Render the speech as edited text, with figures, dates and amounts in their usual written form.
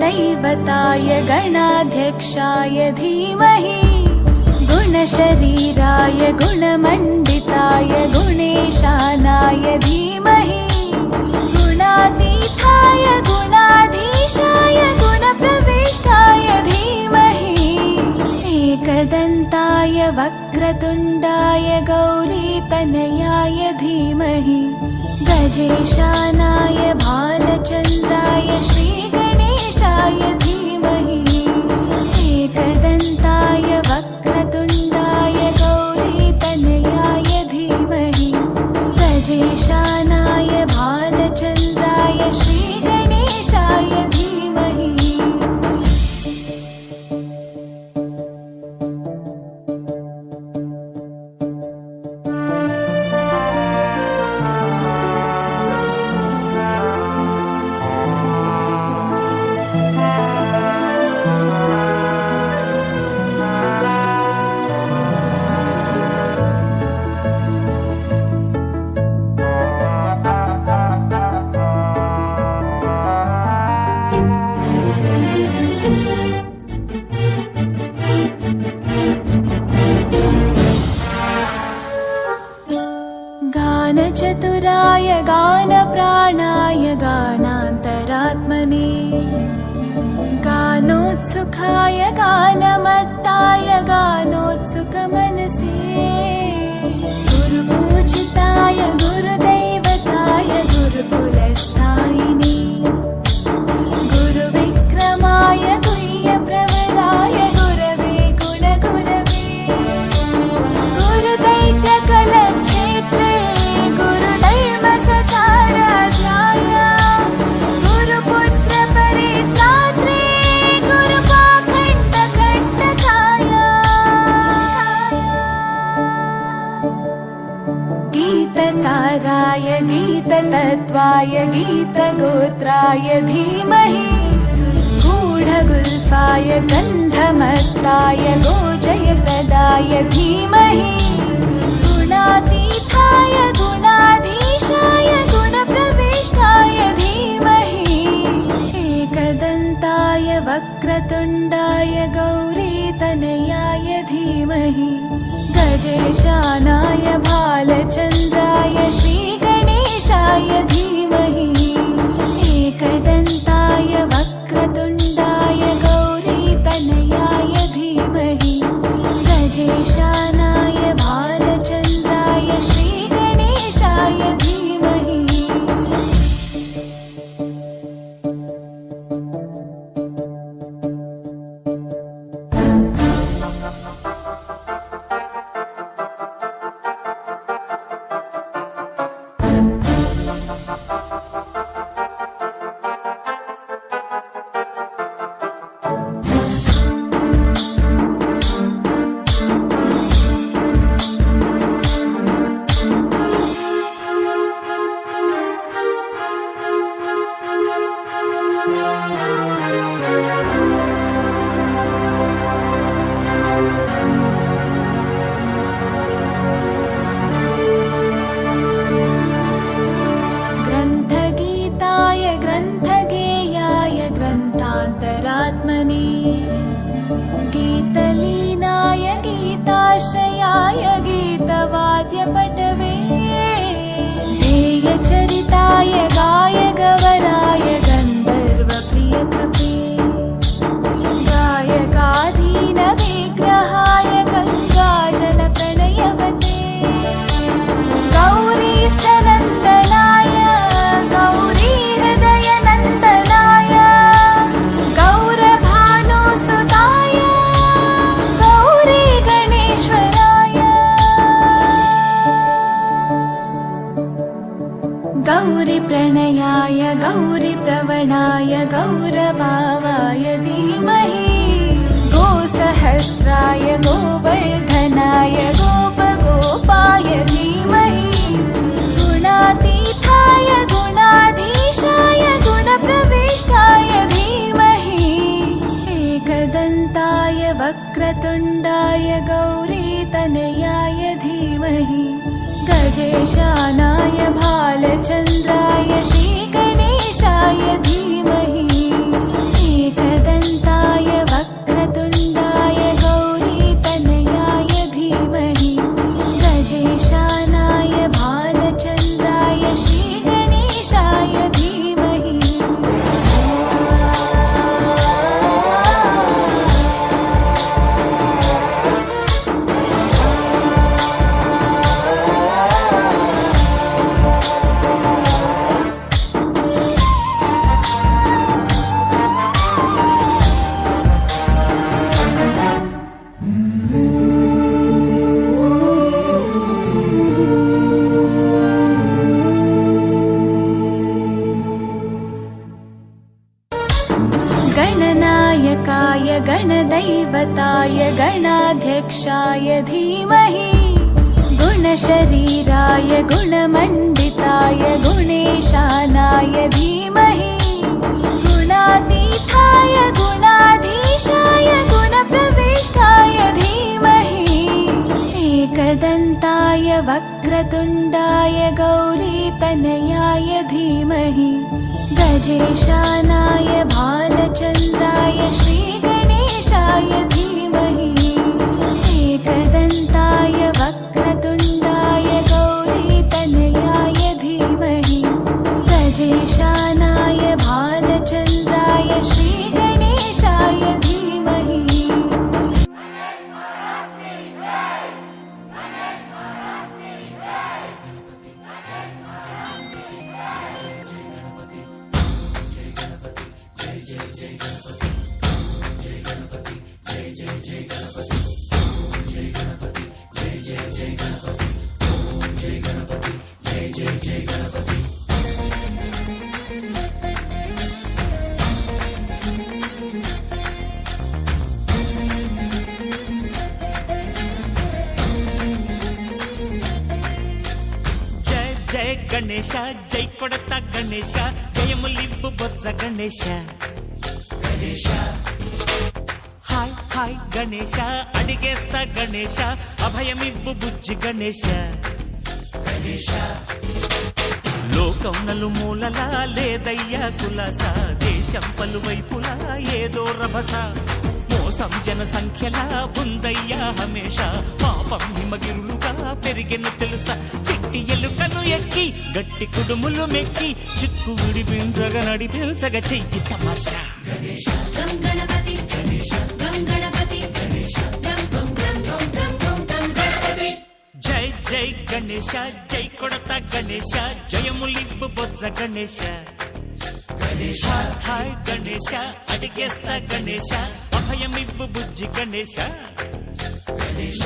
गुरुदैवताय गणाध्यक्षाय धीमहि गुणशरीराय गुणमण्डिताय गुणेशानाय धीमहि गुणातीताय गुणाधीशाय गुणप्रविष्टाय धीमहि एकदन्ताय वक्रतुण्डाय गौरीतनयाय धीमहि गजेशानाय भालचन्द्राय श्रीगणेशाय धीमहि एकदन्ताय वक्रतुण्डाय गौरीतनयाय धीमहि गजेशानाय भालचन्द्राय श्रीगणेशाय धीमहि। गानचतुराय गानप्राणाय गानान्तरात्मने गानोत्सुकाय गानमत्ताय गानोत्सुकमनसे गुरुपूजिताय गुरुदैवताय गुरुकुलस्थायिने गुरुविक्रमाय गुह्यप्रवराय गुरवे गुणगुरवे गुरुदैत्यकलक्षेत्रे गुरुधर्मसताराध्याय गुरुपुत्रपरित्रात्रे गुरुपाखण्डकण्टकाय गीतसाराय गीततत्त्वाय गीतगोत्राय धीमहि गूढगुल्फाय गन्धमत्ताय गोजयप्रदाय धीमहि गुणातीताय गुणाधीशाय गुणप्रविष्टाय धीमहि एकदन्ताय वक्रतुण्डाय गौरीतनयाय धीमहि गजेशानाय भालचन्द्राय श्रीगणेशाय धीमहि एकदन्ताय वक्रतुण्डाय गौरीतनयाय धीमहि गजेशानाय भालचन्द्राय श्रीगणेशाय धीमहि। ग्रन्थगीताय ग्रन्थगेयाय ग्रन्थान्तरात्मने गीतलीनाय गीताश्रयाय गीतवाद्यपटवे ध्येयचरिताय गायगवराय गन्धर्वप्रियकृपे गायकाधीनविग्रहाय गङ्गाजलप्रणयवते गौरीस्तनन्दनाय गौरीहृदयनन्दनाय गौरभानुसुताय गौरीगणेश्वराय गौरीप्रणयाय गौरीप्रवणाय गौरभावाय धीमहि गोसहस्राय गोवर्धनाय गोपगोपाय धीमहि गुणातीताय गुणाधीशाय गुणप्रविष्टाय धीमहि एकदन्ताय वक्रतुण्डाय गौरीतनयाय धीमहि गजेशानाय भालचन्द्राय श्रीगणेशाय धीमहि गणदैवताय गणाध्यक्षाय धीमहि गुणशरीराय गुणमण्डिताय गुणेशानाय धीमहि गुणातीताय गुणाधीशाय गुणप्रविष्टाय धीमहि एकदन्ताय वक्रतुण्डाय गौरीतनयाय धीमहि गजेशानाय भालचन्द्राय श्रीगणेशाय धीमहि एकदन्ताय वक्रतुण्डाय गौरीतनयाय धीमहि गजेशानाय भालचन्द्राय श्रीगणेशाय धीमहि జయ గణేశ జై కొడత గణేశ జయములివ్వు బొజ్జ గణేశ గణేశ హాయ్ హాయ్ గణేశ అడిగేస్తా గణేశ అభయమివ్వు బుజ్జి గణేశ గణేశ లోకం నలుమూలలా లేదయ్యా కులాస దేశం పలువైపులా ఏదో రభస మోసం జన సంఖ్యలా ఉందయ్యా హమేష పాపం హిమగిరులుగా పెరిగెను తెలుసా చిట్టి ఎలుకను ఎక్కి గట్టి కుడుములు మెక్కి చిక్కు విడిపించగా నడిపించగ చెయ్యి తమాషా గం గణపతి గం గణపతి గం గం గం గం గం గం గణపతి జై జై గణేశ జై కొడత గణేశ జయములివ్వు బొజ్జ గణేశ గణేశ హాయ్ గణేశ అడిగేస్తా గణేశ అభయమివ్వు బుజ్జి గణేశ గణేశ